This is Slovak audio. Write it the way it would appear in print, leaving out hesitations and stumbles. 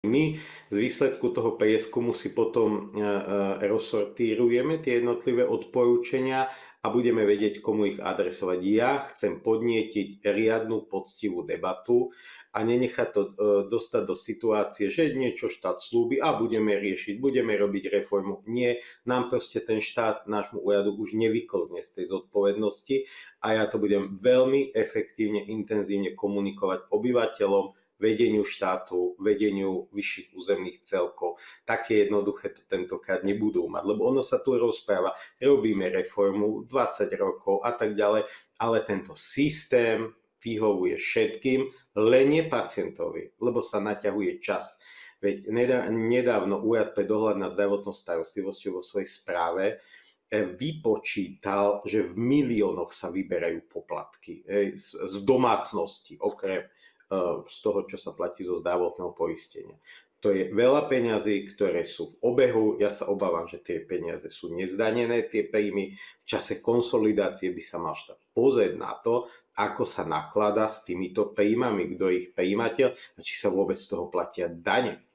My z výsledku toho prieskumu si potom rozsortírujeme tie jednotlivé odporúčania a budeme vedieť, komu ich adresovať. Ja chcem podnietiť riadnu, poctivú debatu a nenechať to dostať do situácie, že niečo štát slúbi a budeme riešiť, budeme robiť reformu. Nie, nám proste ten štát, nášmu úradu už nevyklzne z tej zodpovednosti a ja to budem veľmi efektívne, intenzívne komunikovať obyvateľom, vedeniu štátu, vedeniu vyšších územných celkov. Také jednoduché to tentokrát nebudú mať, lebo ono sa tu rozpráva, robíme reformu 20 rokov a tak ďalej, ale tento systém vyhovuje všetkým, len nie pacientovi, lebo sa naťahuje čas. Veď nedávno Úrad pre dohľad nad zdravotnou starostlivosťou vo svojej správe vypočítal, že v miliónoch sa vyberajú poplatky z domácnosti, okrem z toho, čo sa platí zo zdravotného poistenia. To je veľa peňazí, ktoré sú v obehu. Ja sa obávam, že tie peniaze sú nezdanené, tie príjmy. V čase konsolidácie by sa mal štát pozrieť na to, ako sa nakladá s týmito príjmami, kto je ich príjimateľ a či sa vôbec z toho platia dane.